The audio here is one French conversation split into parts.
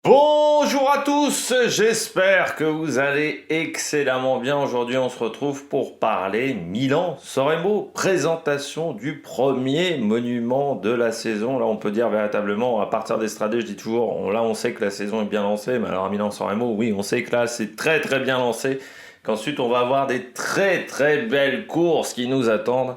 Bonjour à tous, j'espère que vous allez excellemment bien. Aujourd'hui, on se retrouve pour parler Milan-San Remo, présentation du premier monument de la saison. Là, on peut dire véritablement, à partir d'Estrade, je dis toujours, là, on sait que la saison est bien lancée, mais alors à Milan-San Remo, oui, on sait que là, c'est très très bien lancé, qu'ensuite, on va avoir des très très belles courses qui nous attendent.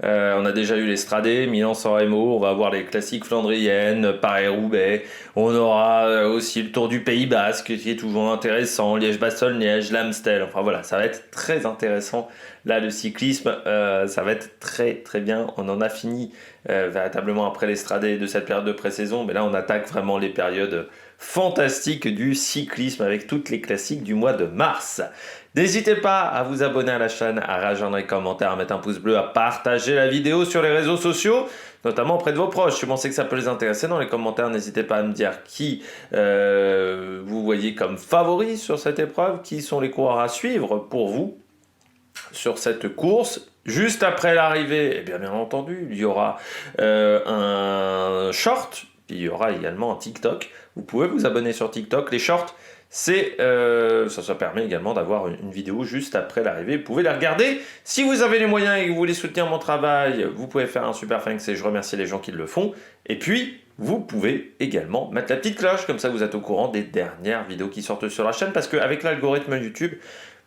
On a déjà eu l'Estrade, Milan-San Remo, on va avoir les classiques flandriennes, Paris-Roubaix, on aura aussi le Tour du Pays Basque qui est toujours intéressant, Liège-Bastogne-Liège, l'Amstel, enfin voilà, ça va être très intéressant. Là, le cyclisme, ça va être très très bien. On en a fini véritablement après l'Estrade de cette période de pré-saison, mais là on attaque vraiment les périodes fantastiques du cyclisme avec toutes les classiques du mois de mars. N'hésitez pas à vous abonner à la chaîne, à réagir dans les commentaires, à mettre un pouce bleu, à partager la vidéo sur les réseaux sociaux, notamment auprès de vos proches. Si vous pensez que ça peut les intéresser, dans les commentaires, n'hésitez pas à me dire qui vous voyez comme favori sur cette épreuve, qui sont les coureurs à suivre pour vous sur cette course. Juste après l'arrivée, bien entendu, il y aura un short, puis il y aura également un TikTok. Vous pouvez vous abonner sur TikTok. Les shorts, ça permet également d'avoir une vidéo juste après l'arrivée. Vous pouvez la regarder. Si vous avez les moyens et que vous voulez soutenir mon travail, vous pouvez faire un super thanks et je remercie les gens qui le font. Et puis, vous pouvez également mettre la petite cloche, comme ça vous êtes au courant des dernières vidéos qui sortent sur la chaîne, parce qu'avec l'algorithme YouTube,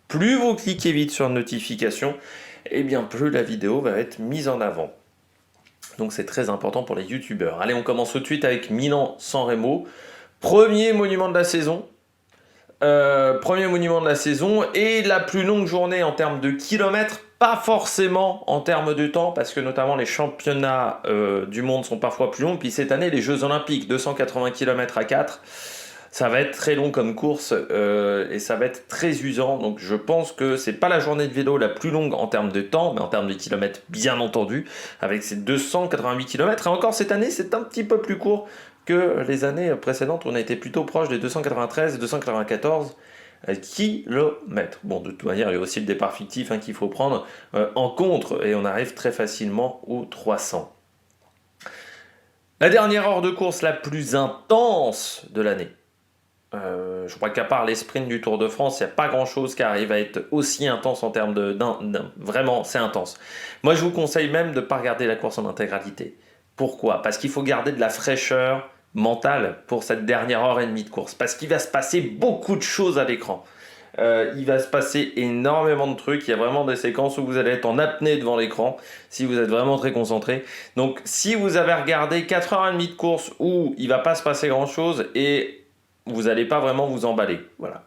plus vous cliquez vite sur notification, et bien plus la vidéo va être mise en avant. Donc c'est très important pour les youtubeurs. Allez, on commence tout de suite avec Milan-San Remo. Premier monument de la saison. Premier monument de la saison et la plus longue journée en termes de kilomètres, pas forcément en termes de temps, parce que notamment les championnats du monde sont parfois plus longs. Puis cette année, les Jeux Olympiques, 280 km à 4, ça va être très long comme course et ça va être très usant. Donc je pense que c'est pas la journée de vélo la plus longue en termes de temps, mais en termes de kilomètres, bien entendu, avec ces 288 km. Et encore cette année, c'est un petit peu plus court que les années précédentes. On a été plutôt proche des 293 et 294 kilomètres. Bon, de toute manière, il y a aussi le départ fictif qu'il faut prendre en compte et on arrive très facilement aux 300. La dernière heure de course la plus intense de l'année. Je crois qu'à part les sprints du Tour de France, il n'y a pas grand chose qui arrive à être aussi intense en termes vraiment, c'est intense. Moi, je vous conseille même de ne pas regarder la course en intégralité. Pourquoi? Parce qu'il faut garder de la fraîcheur mentale pour cette dernière heure et demie de course. Parce qu'il va se passer beaucoup de choses à l'écran. Il va se passer énormément de trucs. Il y a vraiment des séquences où vous allez être en apnée devant l'écran si vous êtes vraiment très concentré. Donc, si vous avez regardé 4h30 de course où il ne va pas se passer grand chose et vous n'allez pas vraiment vous emballer. Voilà.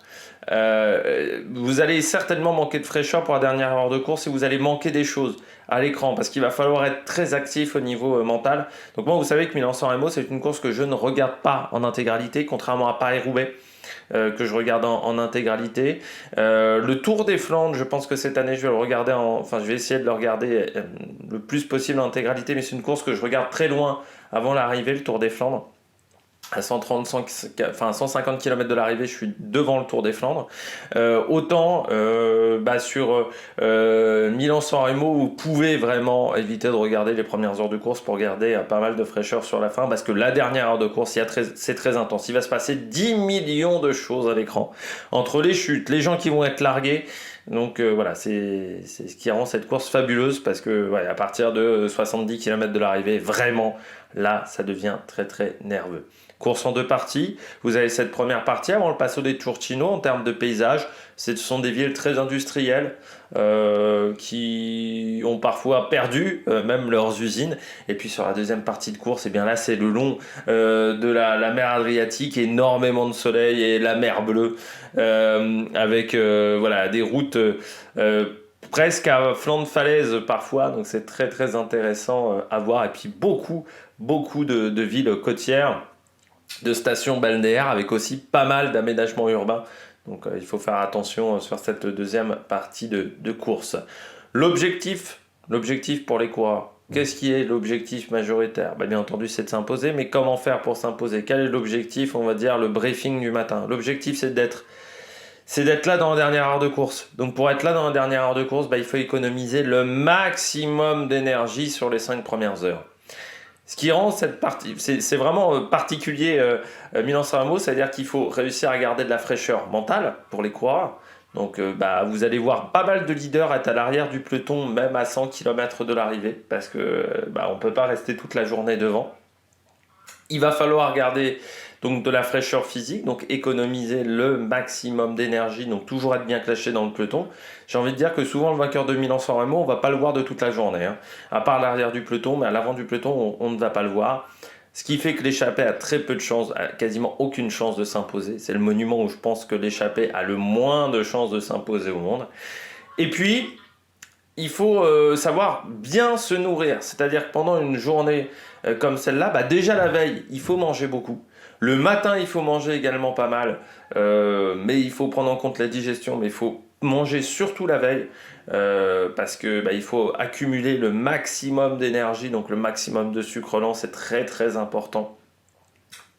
Vous allez certainement manquer de fraîcheur pour la dernière heure de course et vous allez manquer des choses à l'écran parce qu'il va falloir être très actif au niveau mental. Donc moi, vous savez que Milan-San Remo, c'est une course que je ne regarde pas en intégralité, contrairement à Paris-Roubaix. Que je regarde en intégralité. Le Tour des Flandres, je pense que cette année je vais le regarder, je vais essayer de le regarder le plus possible en intégralité, mais c'est une course que je regarde très loin avant l'arrivée, le Tour des Flandres. À 150 km de l'arrivée, je suis devant le Tour des Flandres. Autant sur Milan-San Remo, vous pouvez vraiment éviter de regarder les premières heures de course pour garder pas mal de fraîcheur sur la fin, parce que la dernière heure de course, c'est très intense. Il va se passer 10 millions de choses à l'écran. Entre les chutes, les gens qui vont être largués, donc voilà, c'est ce qui rend cette course fabuleuse, parce que à partir de 70 km de l'arrivée, vraiment, là, ça devient très très nerveux. Course en deux parties. Vous avez cette première partie avant le Passo de Turchino en termes de paysage. Ce sont des villes très industrielles qui ont parfois perdu même leurs usines. Et puis sur la deuxième partie de course, là c'est le long de la mer Adriatique, énormément de soleil et la mer bleue avec des routes presque à flanc de falaise parfois. Donc c'est très très intéressant à voir. Et puis beaucoup de villes côtières, de stations balnéaires avec aussi pas mal d'aménagements urbains. Donc il faut faire attention sur cette deuxième partie de course. L'objectif pour les coureurs, qu'est-ce qui est l'objectif majoritaire? Bien entendu, c'est de s'imposer, mais comment faire pour s'imposer? Quel est l'objectif, on va dire, le briefing du matin? L'objectif, c'est d'être là dans la dernière heure de course. Donc pour être là dans la dernière heure de course, il faut économiser le maximum d'énergie sur les 5 premières heures. Ce qui rend cette partie, c'est vraiment particulier Milan-San Remo, c'est-à-dire qu'il faut réussir à garder de la fraîcheur mentale pour les coureurs. Donc vous allez voir pas mal de leaders être à l'arrière du peloton, même à 100 km de l'arrivée, parce que on ne peut pas rester toute la journée devant. Il va falloir garder donc de la fraîcheur physique, donc économiser le maximum d'énergie, donc toujours être bien clashé dans le peloton. J'ai envie de dire que souvent le vainqueur de Milan-San Remo, on ne va pas le voir de toute la journée, hein. À part l'arrière du peloton, mais à l'avant du peloton, on ne va pas le voir. Ce qui fait que l'échappée a très peu de chances, a quasiment aucune chance de s'imposer. C'est le monument où je pense que l'échappée a le moins de chances de s'imposer au monde. Et puis, il faut savoir bien se nourrir. C'est-à-dire que pendant une journée comme celle-là, déjà la veille, il faut manger beaucoup. Le matin, il faut manger également pas mal. Mais il faut prendre en compte la digestion, mais il faut manger surtout la veille. Parce que il faut accumuler le maximum d'énergie, donc le maximum de sucre lent, c'est très très important.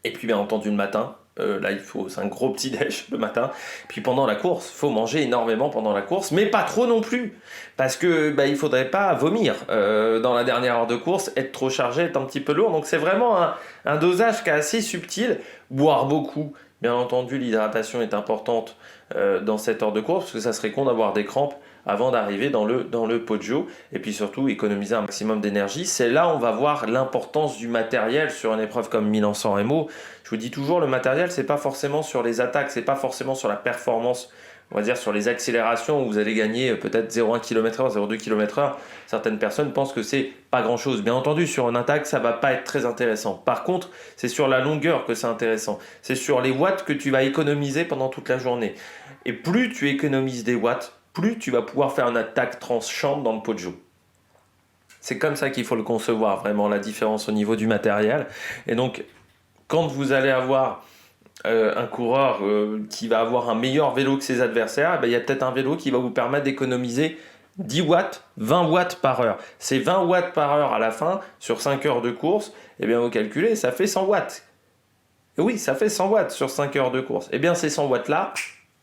Et puis bien entendu le matin, là c'est un gros petit déj le matin. Puis pendant la course, il faut manger énormément pendant la course, mais pas trop non plus, parce que il faudrait pas vomir dans la dernière heure de course, être trop chargé, être un petit peu lourd. Donc c'est vraiment un dosage qui est assez subtil. Boire beaucoup, bien entendu l'hydratation est importante dans cette heure de course, parce que ça serait con d'avoir des crampes avant d'arriver dans le Poggio, et puis surtout économiser un maximum d'énergie. C'est là où on va voir l'importance du matériel sur une épreuve comme Milan-San Remo. Je vous dis toujours, le matériel, c'est pas forcément sur les attaques, c'est pas forcément sur la performance, on va dire sur les accélérations où vous allez gagner peut-être 0,1 km/h, 0,2 km/h. Certaines personnes pensent que c'est pas grand-chose. Bien entendu, sur une attaque, ça va pas être très intéressant. Par contre, c'est sur la longueur que c'est intéressant. C'est sur les watts que tu vas économiser pendant toute la journée. Et plus tu économises des watts, plus tu vas pouvoir faire une attaque tranchante dans le Poggio. C'est comme ça qu'il faut le concevoir, vraiment, la différence au niveau du matériel. Et donc, quand vous allez avoir un coureur qui va avoir un meilleur vélo que ses adversaires, il y a peut-être un vélo qui va vous permettre d'économiser 10 watts, 20 watts par heure. Ces 20 watts par heure à la fin, sur 5 heures de course, vous calculez, ça fait 100 watts. Et oui, ça fait 100 watts sur 5 heures de course. Ces 100 watts-là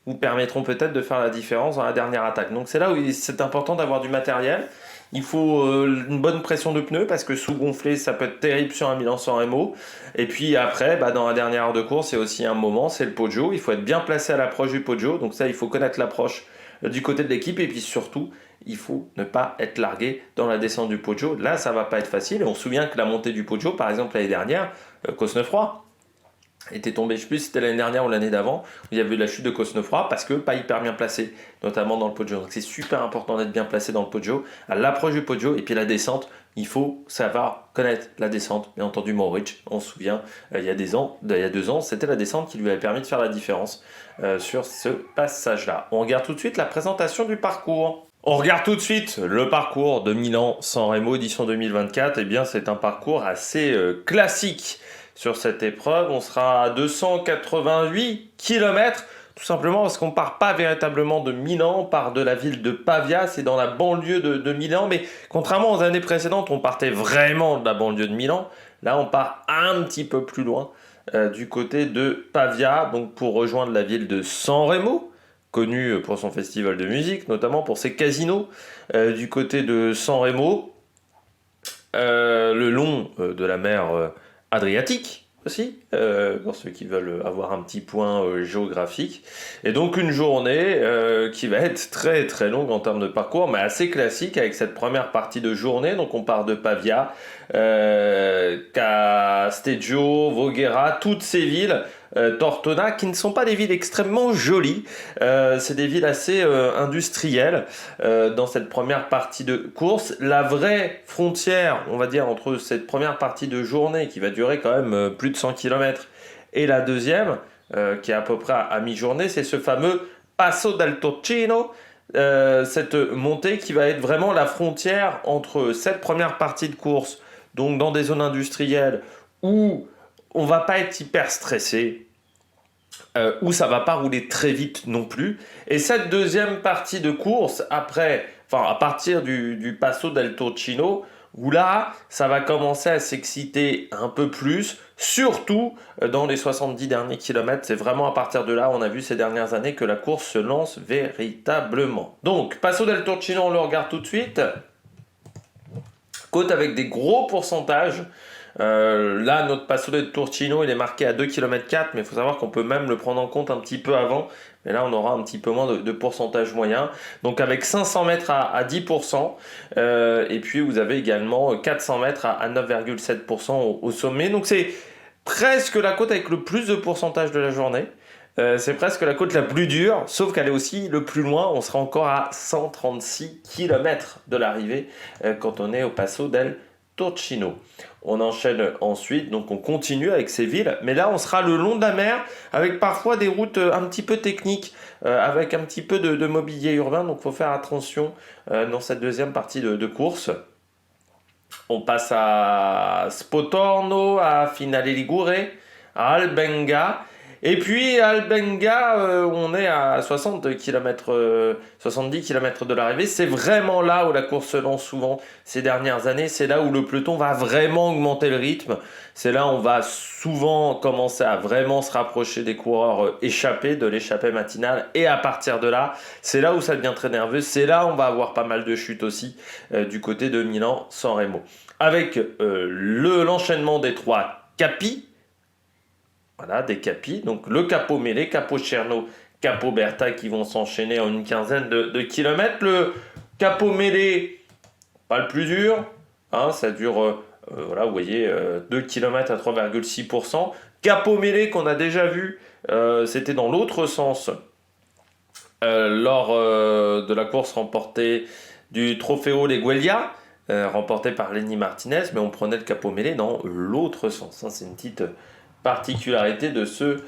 vous permettront peut-être de faire la différence dans la dernière attaque. Donc c'est là où c'est important d'avoir du matériel. Il faut une bonne pression de pneus parce que sous-gonflé, ça peut être terrible sur un Milan-San Remo. Et puis après, dans la dernière heure de course, il y a aussi un moment, c'est le Poggio. Il faut être bien placé à l'approche du Poggio. Donc ça, il faut connaître l'approche du côté de l'équipe. Et puis surtout, il faut ne pas être largué dans la descente du Poggio. Là, ça va pas être facile. Et on se souvient que la montée du Poggio, par exemple l'année dernière, Cosnefroy était tombé, je ne sais plus si c'était l'année dernière ou l'année d'avant, où il y avait eu la chute de Cosnefroy parce que pas hyper bien placé, notamment dans le Poggio. Donc c'est super important d'être bien placé dans le Poggio, à l'approche du Poggio, et puis la descente, il faut savoir connaître la descente. Bien entendu, Mohoric, on se souvient, il y a 2 ans, c'était la descente qui lui avait permis de faire la différence sur ce passage-là. On regarde tout de suite la présentation du parcours. On regarde tout de suite le parcours de Milan-San Remo édition 2024. C'est un parcours assez classique. Sur cette épreuve, on sera à 288 km, tout simplement parce qu'on ne part pas véritablement de Milan, on part de la ville de Pavia, c'est dans la banlieue de Milan, mais contrairement aux années précédentes, on partait vraiment de la banlieue de Milan. Là, on part un petit peu plus loin, du côté de Pavia, donc pour rejoindre la ville de San Remo, connue pour son festival de musique, notamment pour ses casinos, du côté de San Remo, le long de la mer Adriatique aussi, pour ceux qui veulent avoir un petit point géographique. Et donc une journée qui va être très très longue en termes de parcours, mais assez classique avec cette première partie de journée. Donc on part de Pavia, Casteggio, Voghera, toutes ces villes, Tortona, qui ne sont pas des villes extrêmement jolies. C'est des villes assez industrielles dans cette première partie de course. La vraie frontière, on va dire, entre cette première partie de journée qui va durer quand même plus de 100 km et la deuxième, qui est à peu près à mi-journée, c'est ce fameux Passo del Torcino, cette montée qui va être vraiment la frontière entre cette première partie de course, donc dans des zones industrielles où on va pas être hyper stressé, où ça va pas rouler très vite non plus. Et cette deuxième partie de course, à partir du Passo del Torcino, où là, ça va commencer à s'exciter un peu plus, surtout dans les 70 derniers kilomètres. C'est vraiment à partir de là, on a vu ces dernières années, que la course se lance véritablement. Donc, Passo del Torcino, on le regarde tout de suite. Côte avec des gros pourcentages Là, notre Passo del Turchino, il est marqué à 2,4 km, mais il faut savoir qu'on peut même le prendre en compte un petit peu avant. Mais là, on aura un petit peu moins de pourcentage moyen. Donc avec 500 mètres à 10%, et puis vous avez également 400 mètres à 9,7% au sommet. Donc c'est presque la côte avec le plus de pourcentage de la journée. C'est presque la côte la plus dure, sauf qu'elle est aussi le plus loin. On sera encore à 136 km de l'arrivée quand on est au Passo del Turchino. On enchaîne ensuite, donc on continue avec ces villes, mais là on sera le long de la mer avec parfois des routes un petit peu techniques, avec un petit peu de mobilier urbain, donc il faut faire attention dans cette deuxième partie de course. On passe à Spotorno, à Finale Ligure, à Albenga. Et puis à Albenga, on est à 60 km, 70 km de l'arrivée. C'est vraiment là où la course se lance souvent ces dernières années. C'est là où le peloton va vraiment augmenter le rythme. C'est là où on va souvent commencer à vraiment se rapprocher des coureurs échappés, de l'échappée matinale. Et à partir de là, c'est là où ça devient très nerveux. C'est là où on va avoir pas mal de chutes aussi du côté de Milan-San Remo. Avec l'enchaînement des trois capis. Voilà, des capis. Donc le Capo Mele, Capo Cerno, Capo Berta qui vont s'enchaîner en une quinzaine de kilomètres. Le Capo Mele, pas le plus dur. Hein, ça dure, voilà, vous voyez, 2 km à 3,6%. Capo Mele qu'on a déjà vu, c'était dans l'autre sens. Lors de la course remportée du Trofeo Leguelia, remporté par Lenny Martinez, mais on prenait le Capo Mele dans l'autre sens. Hein, c'est une petite particularité de ce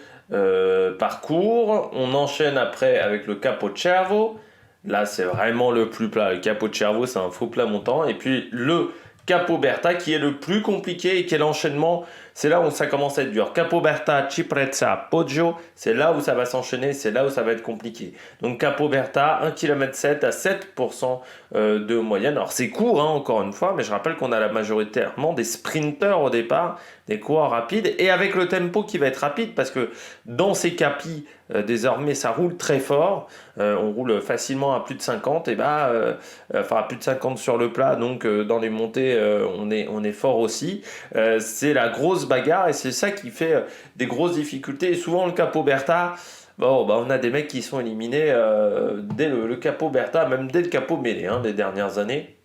parcours. On enchaîne après avec le Capo Cervo. Là, c'est vraiment le plus plat. Le Capo Cervo, c'est un faux plat montant. Et puis le Capo Berta qui est le plus compliqué et qui est l'enchaînement. C'est là où ça commence à être dur. Capo Berta, Ciprezza, Poggio, c'est là où ça va s'enchaîner, c'est là où ça va être compliqué. Donc Capo Berta, 1,7 km à 7% de moyenne. Alors c'est court, hein, encore une fois, mais je rappelle qu'on a la majoritairement des sprinteurs au départ, des coureurs rapides, et avec le tempo qui va être rapide, parce que dans ces capis, désormais, ça roule très fort. On roule facilement à plus de 50, et enfin à plus de 50 sur le plat, donc dans les montées, on est fort aussi. C'est la grosse bagarre et c'est ça qui fait des grosses difficultés. Et souvent, le Capo Berta, bon, on a des mecs qui sont éliminés dès le Capo Berta, même dès le Capo Mele, hein, les dernières années.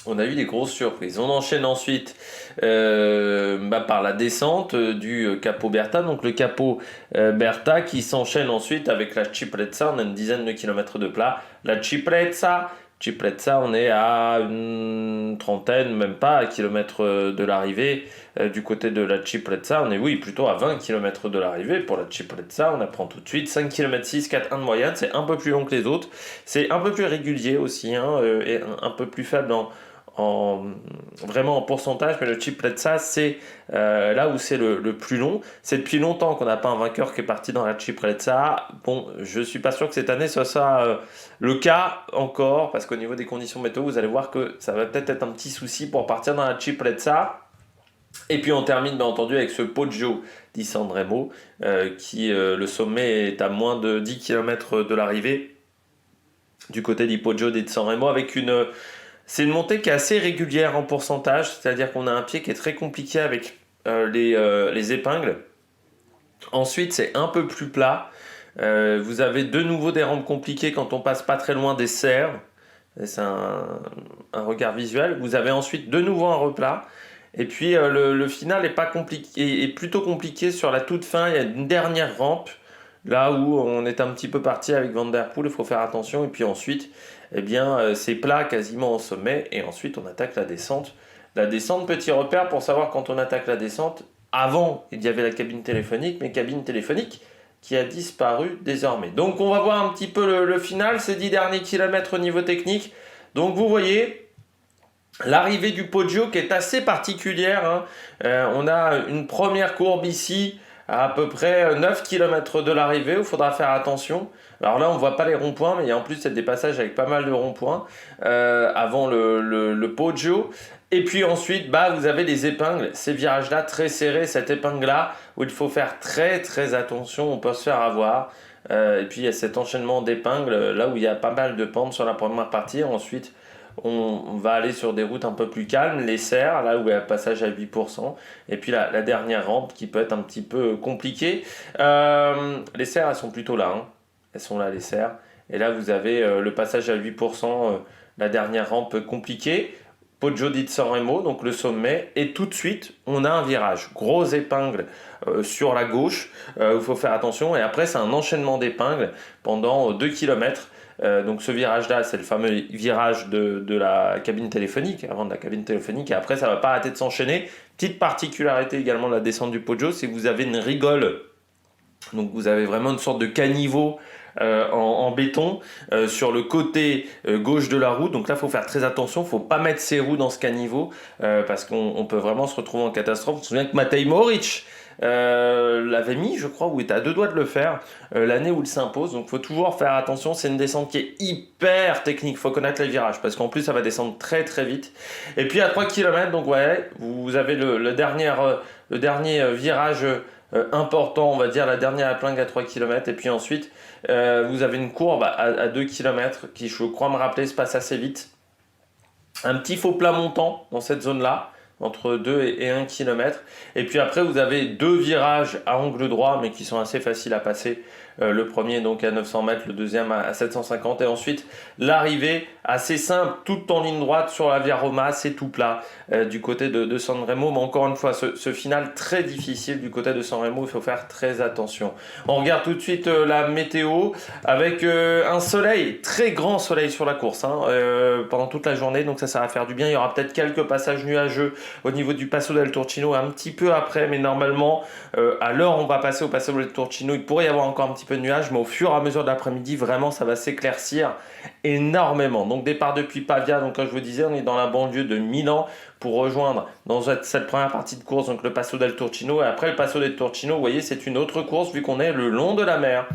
On a eu des grosses surprises. On enchaîne ensuite par la descente du Capo Berta, donc le Capo Berta qui s'enchaîne ensuite avec la Ciprezza. On a une dizaine de kilomètres de plat. La Ciprezza, on est à une trentaine, même pas, à kilomètres de l'arrivée. Du côté de la Ciprezza, on est plutôt à 20 km de l'arrivée. Pour la Ciprezza, on apprend tout de suite 5 km 6, 4, 1 de moyenne. C'est un peu plus long que les autres. C'est un peu plus régulier aussi, hein, et un peu plus faible vraiment en pourcentage, mais le Ciprezza, c'est là où c'est le plus long. C'est depuis longtemps qu'on n'a pas un vainqueur qui est parti dans la Ciprezza. Bon, je suis pas sûr que cette année ce soit le cas encore, parce qu'au niveau des conditions météo, vous allez voir que ça va peut-être être un petit souci pour partir dans la Ciprezza. Et puis on termine bien entendu avec ce Poggio di San Remo, qui le sommet est à moins de 10 km de l'arrivée, du côté du Poggio di San Remo, avec c'est une montée qui est assez régulière en pourcentage, c'est-à-dire qu'on a un pied qui est très compliqué avec les épingles. Ensuite, c'est un peu plus plat. Vous avez de nouveau des rampes compliquées quand on passe pas très loin des serres. C'est un regard visuel. Vous avez ensuite de nouveau un replat. Et puis le final est pas compliqué, est plutôt compliqué sur la toute fin. Il y a une dernière rampe. Là où on est un petit peu parti avec Van Der Poel, il faut faire attention. Et puis ensuite, c'est plat quasiment au sommet. Et ensuite, on attaque la descente. La descente, petit repère pour savoir quand on attaque la descente. Avant, il y avait la cabine téléphonique, mais cabine téléphonique qui a disparu désormais. Donc, on va voir un petit peu le final, ces 10 derniers kilomètres au niveau technique. Donc, vous voyez l'arrivée du Poggio qui est assez particulière. Hein. On a une première courbe ici à peu près 9 km de l'arrivée où il faudra faire attention. Alors là, on ne voit pas les ronds-points, mais il y a en plus des passages avec pas mal de ronds-points avant le Poggio. Et puis ensuite, vous avez les épingles, ces virages-là très serrés, cette épingle-là, où il faut faire très très attention, on peut se faire avoir. Et puis il y a cet enchaînement d'épingles, là où il y a pas mal de pentes sur la première partie. Ensuite, on va aller sur des routes un peu plus calmes, les serres, là où il y a un passage à 8%, et puis la dernière rampe qui peut être un petit peu compliquée. Les serres, elles sont plutôt là, hein. Elles sont là, les serres. Et là, vous avez le passage à 8%, la dernière rampe compliquée. Poggio di San Remo, donc le sommet, et tout de suite, on a un virage. Grosse épingle sur la gauche, il faut faire attention, et après, c'est un enchaînement d'épingles pendant 2 km. Donc ce virage-là, c'est le fameux virage de la cabine téléphonique, avant de la cabine téléphonique, et après, ça ne va pas arrêter de s'enchaîner. Petite particularité également de la descente du Poggio, c'est que vous avez une rigole, donc vous avez vraiment une sorte de caniveau en béton sur le côté gauche de la roue. Donc là, il faut faire très attention. Il ne faut pas mettre ses roues dans ce caniveau parce qu'on peut vraiment se retrouver en catastrophe. Je me souviens que Matej Mohoric l'avait mis, je crois, ou était à 2 doigts de le faire l'année où il s'impose. Donc il faut toujours faire attention. C'est une descente qui est hyper technique. Il faut connaître les virages parce qu'en plus, ça va descendre très très vite. Et puis à 3 km, donc ouais, vous avez le dernier virage important, on va dire la dernière épingle à 3 km, et puis ensuite vous avez une courbe à 2 km qui, je crois me rappeler, se passe assez vite. Un petit faux plat montant dans cette zone-là, entre 2 et 1 km. Et puis après, vous avez 2 virages à angle droit, mais qui sont assez faciles à passer. Le premier donc à 900 mètres, le deuxième à 750. Et ensuite, l'arrivée assez simple, tout en ligne droite sur la Via Roma, c'est tout plat du côté de San Remo. Mais encore une fois, ce final très difficile du côté de San Remo, il faut faire très attention. On regarde tout de suite la météo avec un soleil, très grand soleil sur la course pendant toute la journée. Donc ça va faire du bien. Il y aura peut-être quelques passages nuageux au niveau du Passo del Turcino un petit peu après. Mais normalement, à l'heure où on va passer au Passo del Turcino, il pourrait y avoir encore un petit peu de nuages, mais au fur et à mesure de l'après-midi, vraiment, ça va s'éclaircir énormément. Donc, départ depuis Pavia, donc comme je vous disais, on est dans la banlieue de Milan pour rejoindre dans cette première partie de course, donc le Passo del Turcino. Et après le Passo del Turcino, vous voyez, c'est une autre course vu qu'on est le long de la mer.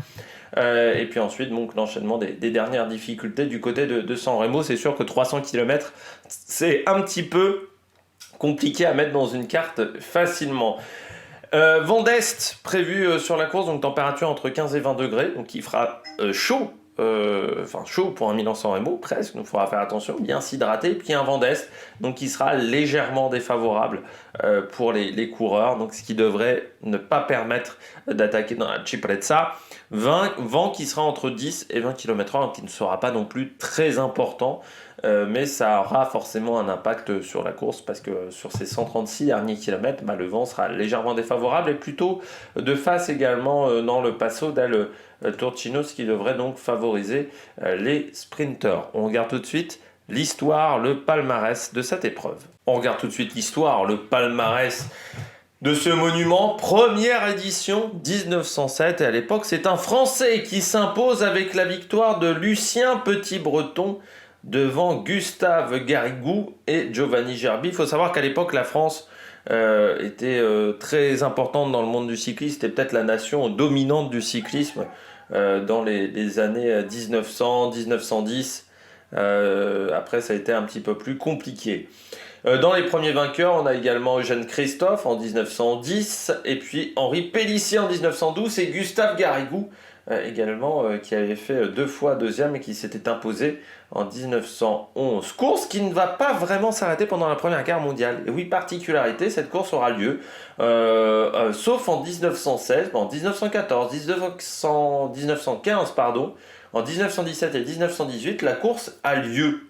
Et puis ensuite, donc, l'enchaînement des dernières difficultés du côté de San Remo. C'est sûr que 300 km, c'est un petit peu compliqué à mettre dans une carte facilement. Vent d'Est prévu sur la course, donc température entre 15 et 20 degrés, donc il fera chaud. Chaud pour un Milan-San Remo, presque, donc il faudra faire attention, bien s'hydrater, puis un vent d'Est, donc qui sera légèrement défavorable pour les coureurs, donc ce qui devrait ne pas permettre d'attaquer dans la Ciprezza. Vent qui sera entre 10 et 20 km/h, donc qui ne sera pas non plus très important, mais ça aura forcément un impact sur la course, parce que sur ces 136 derniers kilomètres, le vent sera légèrement défavorable, et plutôt de face également dans le Passo del Turcino, ce qui devrait donc favoriser les sprinteurs. On regarde tout de suite l'histoire, le palmarès de cette épreuve. On regarde tout de suite l'histoire, le palmarès de ce monument. Première édition 1907, et à l'époque c'est un Français qui s'impose avec la victoire de Lucien Petit-Breton devant Gustave Garrigou et Giovanni Gerbi. Il faut savoir qu'à l'époque la France était très importante dans le monde du cyclisme, c'était peut-être la nation dominante du cyclisme dans les années 1900, 1910. Après, ça a été un petit peu plus compliqué. Dans les premiers vainqueurs, on a également Eugène Christophe en 1910, et puis Henri Pélissier en 1912, et Gustave Garrigou également, qui avait fait 2 fois deuxième et qui s'était imposé en 1911. Course qui ne va pas vraiment s'arrêter pendant la Première Guerre mondiale. Et oui, particularité, cette course aura lieu, sauf en 1916, en 1914, 1915, pardon, en 1917 et 1918, la course a lieu.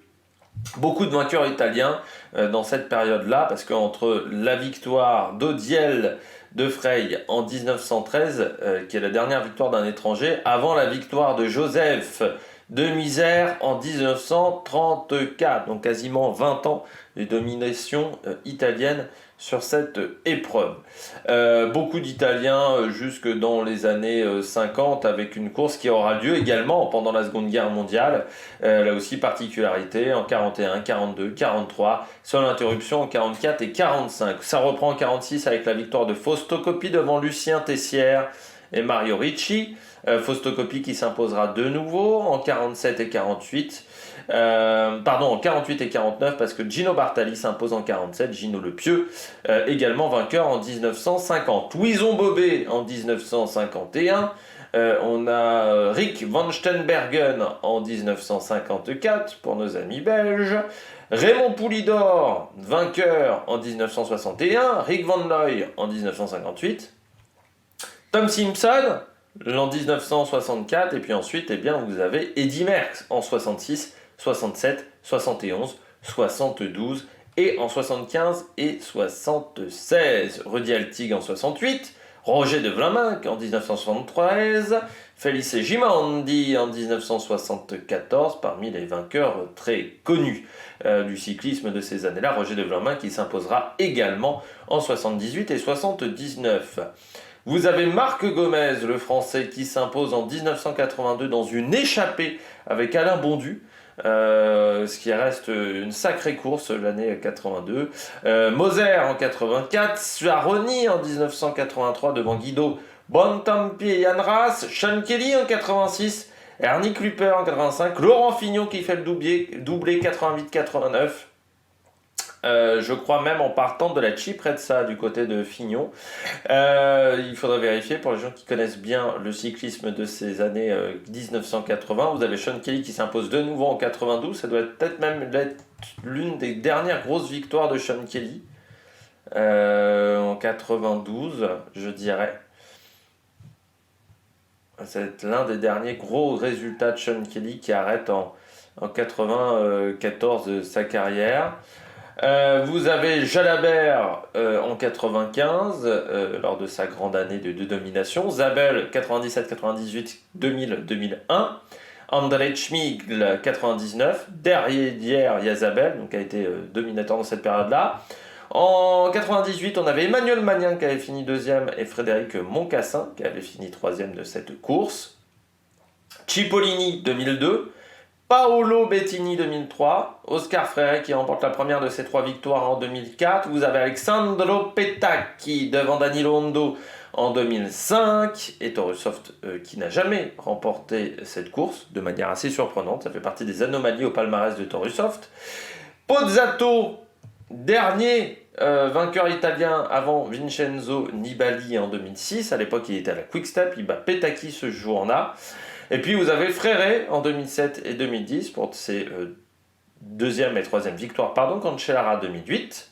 Beaucoup de vainqueurs italiens dans cette période-là, parce qu'entre la victoire d'Odiel de Frey en 1913, qui est la dernière victoire d'un étranger, avant la victoire de Joseph de Misère en 1934, donc quasiment 20 ans de domination italienne sur cette épreuve. Beaucoup d'Italiens jusque dans les années 50, avec une course qui aura lieu également pendant la Seconde Guerre mondiale. Là aussi, particularité, en 41, 42, 43, seule interruption en 44 et 45. Ça reprend en 46 avec la victoire de Fausto Coppi devant Lucien Tessière et Mario Ricci. Fausto Coppi qui s'imposera de nouveau en 47 et 48. En 48 et 49, parce que Gino Bartali s'impose en 47, Gino Le Pieux, également vainqueur en 1950. Louison Bobet en 1951, On a Rick van Steenbergen en 1954 pour nos amis belges. Raymond Poulidor, vainqueur en 1961. Rick Van Looy en 1958. Tom Simpson en 1964. Et puis ensuite, eh bien, vous avez Eddy Merckx en 66, 67, 71, 72 et en 75 et 76. Rudy Altig en 68. Roger de Vlaminck en 1973, Felice Gimondi en 1974, parmi les vainqueurs très connus du cyclisme de ces années-là. Roger de Vlaminck qui s'imposera également en 78 et 79. Vous avez Marc Gomez, le Français, qui s'impose en 1982 dans une échappée avec Alain Bondu. Ce qui reste une sacrée course l'année 82. Moser en 84, Suaroni en 1983 devant Guido Bontempi et Yann Ras, Sean Kelly en 86, Ernie Klüper en 85, Laurent Fignon qui fait le doublé 88-89. Je crois même en partant de la Ciprezza du côté de Fignon. Il faudrait vérifier pour les gens qui connaissent bien le cyclisme de ces années 1980. Vous avez Sean Kelly qui s'impose de nouveau en 92. Ça doit peut-être même être l'une des dernières grosses victoires de Sean Kelly. En 92, je dirais. C'est l'un des derniers gros résultats de Sean Kelly qui arrête en 94 sa carrière. Vous avez Jalabert en 95 lors de sa grande année de domination, Zabel 97, 98, 2000, 2001, André Schmigl 99, derrière il y a Zabel, donc a été dominateur dans cette période-là. En 98, on avait Emmanuel Magnin qui avait fini deuxième et Frédéric Moncassin qui avait fini troisième de cette course. Cipollini 2002. Paolo Bettini 2003, Oscar Freire qui remporte la première de ces trois victoires en 2004. Vous avez Alessandro Petacchi devant Danilo Hondo en 2005 et Torusoft qui n'a jamais remporté cette course de manière assez surprenante. Ça fait partie des anomalies au palmarès de Torusoft. Pozzato, dernier vainqueur italien avant Vincenzo Nibali en 2006. À l'époque, il était à la Quick Step. Il bat Petacchi ce jour-là. Et puis vous avez Fréré en 2007 et 2010 pour ses deuxième et troisième victoires, Cancellara 2008.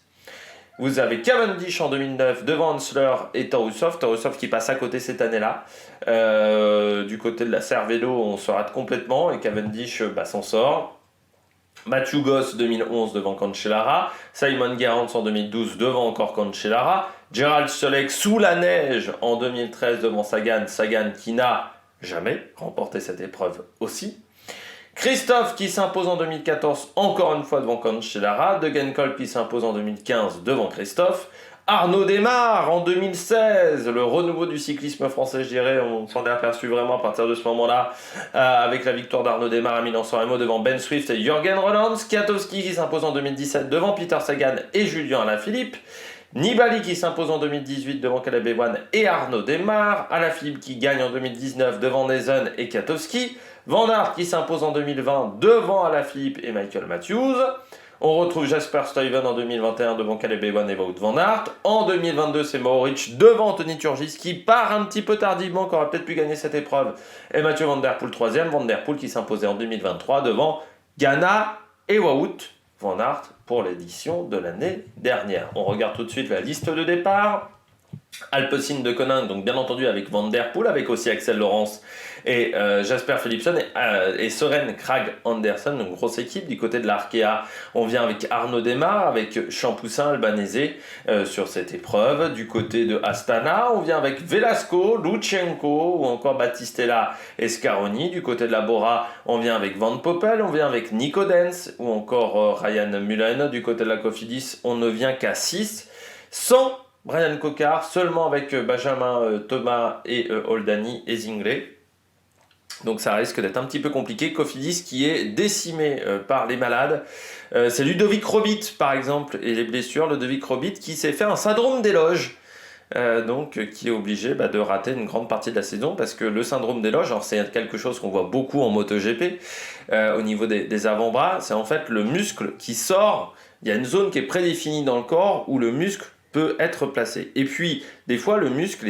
Vous avez Cavendish en 2009 devant Hansler et Torusoft. Torusoft qui passe à côté cette année-là. Du côté de la Cervélo, on se rate complètement et Cavendish s'en sort. Mathieu Goss 2011 devant Cancellara. Simon Gerrans en 2012 devant encore Cancellara. Gerald Solek sous la neige en 2013 devant Sagan. Sagan qui n'a jamais remporté cette épreuve aussi. Christophe qui s'impose en 2014 encore une fois devant Cancellara. Degenkolb qui s'impose en 2015 devant Christophe. Arnaud Desmar en 2016, le renouveau du cyclisme français, je dirais, on s'en est aperçu vraiment à partir de ce moment-là, avec la victoire d'Arnaud Desmar à Milan-San Remo devant Ben Swift et Jürgen Roland. Kwiatkowski qui s'impose en 2017 devant Peter Sagan et Julien Alaphilippe. Nibali qui s'impose en 2018 devant Caleb Ewan et Arnaud Desmar. Alaphilippe qui gagne en 2019 devant Nezen et Kwiatkowski. Van Aert qui s'impose en 2020 devant Alaphilippe et Michael Matthews. On retrouve Jasper Stuyven en 2021 devant Caleb Ewan et Wout van Aert. En 2022, c'est Mohoric devant Anthony Turgis qui part un petit peu tardivement, qui aurait peut-être pu gagner cette épreuve. Et Mathieu Van Der Poel 3e. Van Der Poel qui s'imposait en 2023 devant Ghana et Wout van Aert pour l'édition de l'année dernière. On regarde tout de suite la liste de départ. Alpecin de Koning, donc bien entendu avec Van Der Poel, avec aussi Axel Laurence et Jasper Philipsen et Søren Kragh Andersen, une grosse équipe. Du côté de l'Arkea, on vient avec Arnaud Desmar, avec Champoussin Albanese sur cette épreuve. Du côté de Astana, on vient avec Velasco, Lutsenko ou encore Battistella et Scaroni. Du côté de la Bora, on vient avec Van Poppel, on vient avec Nico Dens ou encore Ryan Mullen. Du côté de la Cofidis, on ne vient qu'à 6, sans Brian Cocard, seulement avec Benjamin Thomas et Oldani et Zingley. Donc ça risque d'être un petit peu compliqué. Cofidis qui est décimé par les malades. C'est Ludovic Robit par exemple et les blessures. Ludovic Robit qui s'est fait un syndrome d'éloge. Donc qui est obligé de rater une grande partie de la saison parce que le syndrome d'éloge, alors c'est quelque chose qu'on voit beaucoup en MotoGP au niveau des avant-bras. C'est en fait le muscle qui sort. Il y a une zone qui est prédéfinie dans le corps où le muscle peut être placé. Et puis, des fois, le muscle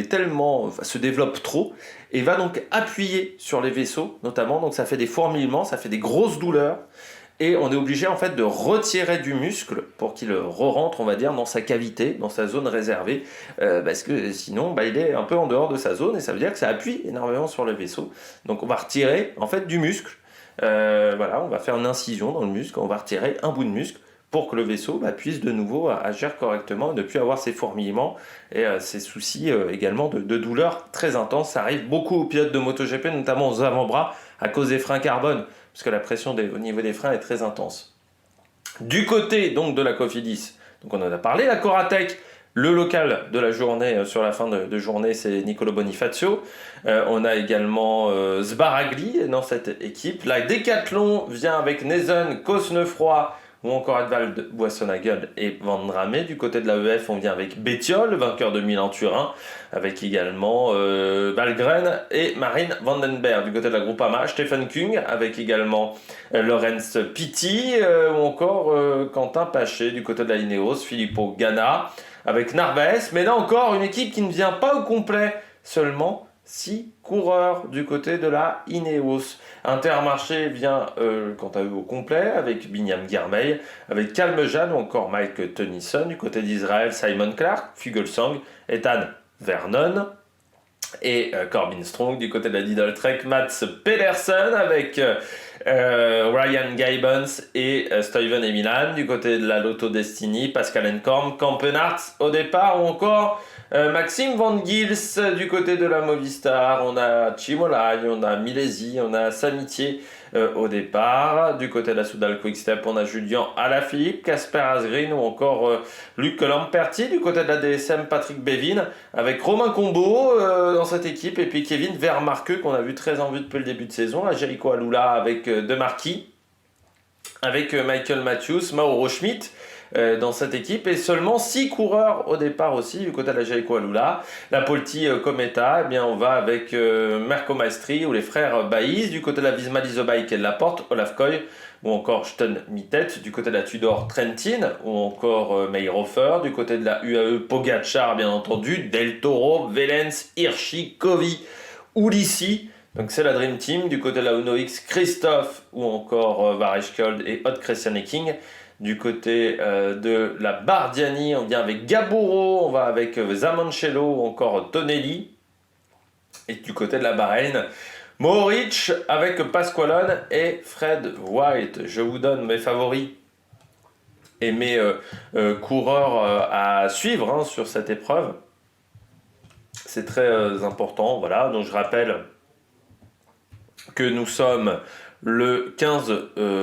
se développe trop et va donc appuyer sur les vaisseaux, notamment. Donc, ça fait des fourmillements, ça fait des grosses douleurs. Et on est obligé en fait de retirer du muscle pour qu'il re-rentre, on va dire, dans sa cavité, dans sa zone réservée, parce que sinon il est un peu en dehors de sa zone et ça veut dire que ça appuie énormément sur le vaisseau. Donc on va retirer en fait du muscle. Voilà, on va faire une incision dans le muscle, on va retirer un bout de muscle pour que le vaisseau puisse de nouveau agir correctement et ne plus avoir ces fourmillements et ces soucis également de douleurs très intenses. Ça arrive beaucoup aux pilotes de MotoGP, notamment aux avant-bras, à cause des freins carbone, parce que la pression au niveau des freins est très intense. Du côté donc de la Cofidis, donc on en a parlé, la Coratec, le local de la journée, sur la fin de journée, c'est Nicolo Bonifacio. On a également Sbaragli dans cette équipe. La Decathlon vient avec Nezen, Cosnefroy ou encore Edvald Boissonnagueul et Van Dramé. Du côté de la EF, on vient avec Bettiol, vainqueur de Milan-Turin, avec également Valgren et Marine Vandenberg. Du côté de la Groupama, Stephen Kung, avec également Lorenz Pitti ou encore Quentin Paché. Du côté de la Ineos, Filippo Ganna, avec Narvaez. Mais là encore, une équipe qui ne vient pas au complet, seulement 6 coureurs du côté de la Ineos. Intermarché vient quant à eux au complet avec Binyam Girmay, avec Calmejean ou encore Mike Tennyson. Du côté d'Israël, Simon Clark, Fuglsang, Ethan Vernon et Corbin Strong. Du côté de la Lidl Trek, Mats Pedersen avec Ryan Gibbons et Stuyven et Milan. Du côté de la Lotto Destiny, Pascal Encorn, Campenarts au départ ou encore Maxime Van Gils. Du côté de la Movistar, on a Chimolai, on a Milesi, on a Samitier au départ. Du côté de la Soudal Quickstep, on a Julien Alaphilippe, Casper Asgreen ou encore Luc Lamperti. Du côté de la DSM, Patrick Bevin avec Romain Combo dans cette équipe et puis Kevin Vermarque qu'on a vu très en vue depuis le début de saison. À Jericho Alula avec De Marquis, avec Michael Matthews, Mauro Schmidt dans cette équipe et seulement 6 coureurs au départ aussi du côté de la Jericho Alula. La Polti Cometa, eh bien on va avec Marco Maestri ou les frères Baïs. Du côté de la Visma Leasebike et de la Porte, Olaf Koy ou encore Sten Mittet. Du côté de la Tudor, Trentin ou encore Mayhofer. Du côté de la UAE, Pogacar bien entendu, Del Toro, Velens, Hirschi, Kovi, Ulissi. Donc c'est la Dream Team. Du côté de la Uno X, Christophe ou encore Varejkold et Odd Christian King. Du côté de la Bardiani, on vient avec Gaburo, on va avec Zamancello ou encore Tonelli. Et du côté de la Bahreïn, Mohoric avec Pasqualone et Fred White. Je vous donne mes favoris et mes coureurs à suivre sur cette épreuve. C'est très important, voilà. Donc je rappelle que nous sommes le 15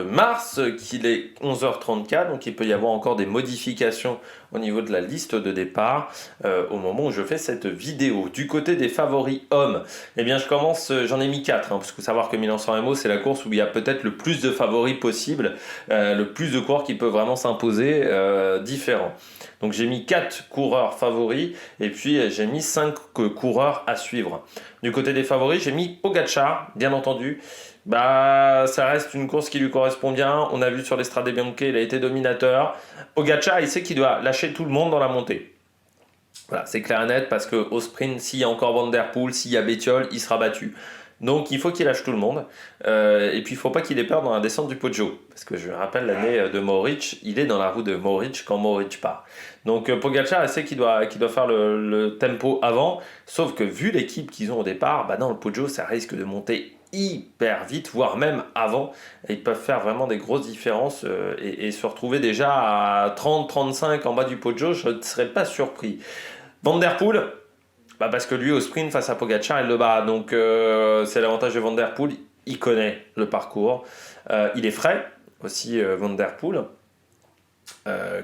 mars, qu'il est 11h34, donc il peut y avoir encore des modifications au niveau de la liste de départ au moment où je fais cette vidéo. Du côté des favoris hommes, eh bien j'en ai mis 4, parce qu'il faut savoir que Milan-San Remo, c'est la course où il y a peut-être le plus de favoris possible, le plus de coureurs qui peuvent vraiment s'imposer différents. Donc j'ai mis 4 coureurs favoris et puis j'ai mis 5 coureurs à suivre. Du côté des favoris, j'ai mis Pogacar, bien entendu. Ça reste une course qui lui correspond bien. On a vu sur l'Estrade Bianche, il a été dominateur. Pogacar, il sait qu'il doit lâcher tout le monde dans la montée. Voilà, c'est clair et net parce qu'au sprint, s'il y a encore Van Der Poel, s'il y a Bettiol, il sera battu. Donc il faut qu'il lâche tout le monde. Et puis il ne faut pas qu'il ait peur dans la descente du Poggio. Parce que je rappelle l'année de Mohoric, il est dans la roue de Mohoric quand Mohoric part. Donc Pogacar, il sait qu'il doit faire le tempo avant. Sauf que vu l'équipe qu'ils ont au départ, dans le Poggio, ça risque de monter hyper vite, voire même avant. Et ils peuvent faire vraiment des grosses différences et se retrouver déjà à 30-35 en bas du Poggio, je ne serais pas surpris. Van Der Poel, parce que lui au sprint face à Pogacar il le bat, donc c'est l'avantage de Van Der Poel, il connaît le parcours, il est frais aussi Van Der Poel,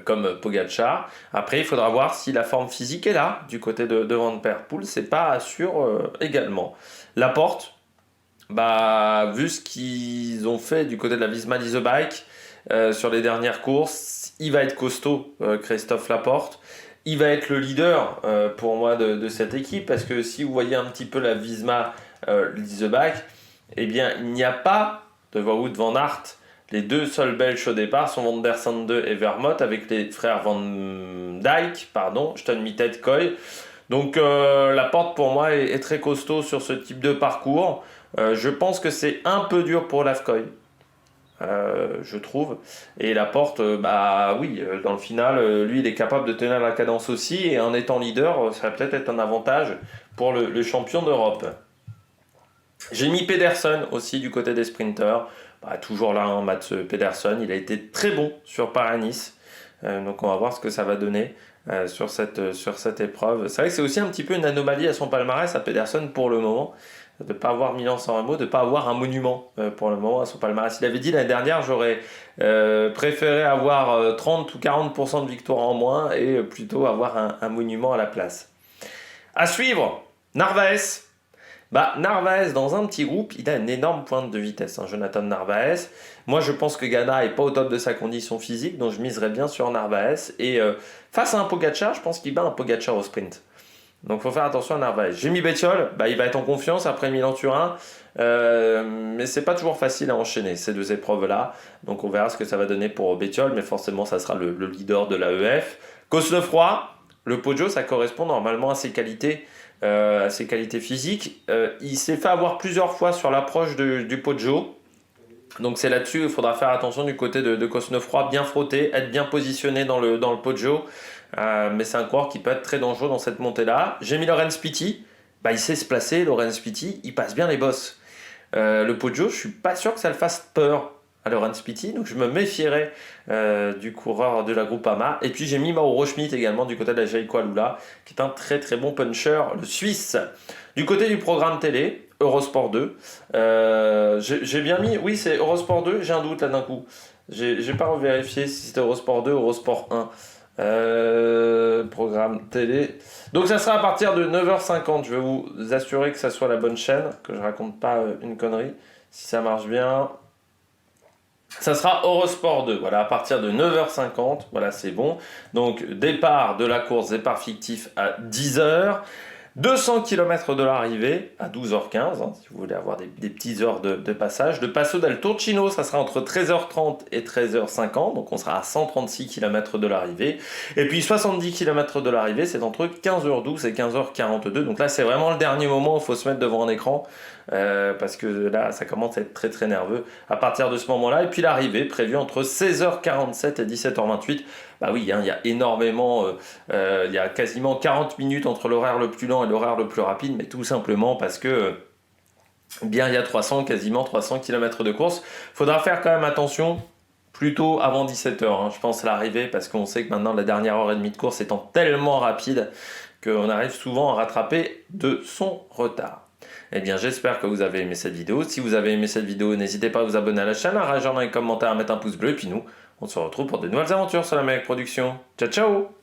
comme Pogacar. Après il faudra voir si la forme physique est là du côté de Van Der Poel, c'est pas sûr également. Laporte, vu ce qu'ils ont fait du côté de la Visma Leasebike sur les dernières courses, il va être costaud, Christophe Laporte. Il va être le leader pour moi de cette équipe parce que si vous voyez un petit peu la Visma Leasebike, eh bien il n'y a pas de Wout van Aert Les deux seuls Belges au départ sont Van der Sande et Vermont avec les frères Van Dijk, pardon, Stuyt Koy. Donc la porte pour moi est très costaud sur ce type de parcours. Je pense que c'est un peu dur pour Lafcoy. Je trouve. Et la porte, bah oui, dans le final, lui, il est capable de tenir la cadence aussi. Et en étant leader, ça va peut-être être un avantage pour le champion d'Europe. J'ai mis Pedersen aussi du côté des sprinters. Bah, toujours là, hein, Mats Pedersen. Il a été très bon sur Paris-Nice. Donc on va voir ce que ça va donner sur cette épreuve. C'est vrai que c'est aussi un petit peu une anomalie à son palmarès, à Pedersen pour le moment. De ne pas avoir Milan-San Remo, de ne pas avoir un monument pour le moment à son palmarès. Il avait dit l'année dernière, j'aurais préféré avoir 30 ou 40% de victoire en moins et plutôt avoir un monument à la place. À suivre, Narvaez. Narvaez, dans un petit groupe, il a une énorme pointe de vitesse, hein, Jonathan Narvaez. Moi, je pense que Ghana n'est pas au top de sa condition physique, donc je miserais bien sur Narvaez. Et face à un Pogacar, je pense qu'il bat un Pogacar au sprint. Donc il faut faire attention à Narvaez. J'ai mis Bettiol, il va être en confiance après Milan-Turin, mais c'est pas toujours facile à enchaîner ces deux épreuves-là. Donc on verra ce que ça va donner pour Bettiol, mais forcément ça sera le leader de l'AEF. Cosnefroy, le Poggio, ça correspond normalement à ses qualités physiques. Il s'est fait avoir plusieurs fois sur l'approche du Poggio. Donc c'est là-dessus, il faudra faire attention du côté de Cosnefroy, bien frotter, être bien positionné dans le Poggio. Mais c'est un coureur qui peut être très dangereux dans cette montée-là. J'ai mis Laurens Pitty. Il sait se placer, Laurens Pitty. Il passe bien les bosses. Le Poggio, je suis pas sûr que ça le fasse peur à Laurens Pitty. Donc je me méfierais du coureur de la Groupama. Et puis j'ai mis Mauro Schmidt également du côté de la Jayco Alula, qui est un très très bon puncher, le Suisse. Du côté du programme télé, Eurosport 2. J'ai bien mis, oui c'est Eurosport 2, j'ai un doute là d'un coup. J'ai pas revérifié si c'était Eurosport 2 ou Eurosport 1. Programme télé. Donc ça sera à partir de 9h50. Je vais vous assurer que ça soit la bonne chaîne, que je raconte pas une connerie. Si ça marche bien. Ça sera Eurosport 2. Voilà, à partir de 9h50. Voilà, c'est bon. Donc départ de la course, départ fictif à 10h. 200 km de l'arrivée à 12h15, hein, si vous voulez avoir des petites heures de passage. De Passo del Turchino, ça sera entre 13h30 et 13h50, donc on sera à 136 km de l'arrivée. Et puis 70 km de l'arrivée, c'est entre 15h12 et 15h42. Donc là, c'est vraiment le dernier moment où il faut se mettre devant un écran, parce que là, ça commence à être très très nerveux à partir de ce moment-là. Et puis l'arrivée, prévue entre 16h47 et 17h28. Oui, hein, il y a énormément, il y a quasiment 40 minutes entre l'horaire le plus lent et l'horaire le plus rapide, mais tout simplement parce que il y a quasiment 300 km de course. Faudra faire quand même attention, plutôt avant 17h, hein, je pense à l'arrivée, parce qu'on sait que maintenant la dernière heure et demie de course étant tellement rapide qu'on arrive souvent à rattraper de son retard. Eh bien, j'espère que vous avez aimé cette vidéo. Si vous avez aimé cette vidéo, n'hésitez pas à vous abonner à la chaîne, à réagir dans les commentaires, à mettre un pouce bleu, et puis nous, on se retrouve pour de nouvelles aventures sur la Mec Production. Ciao, ciao!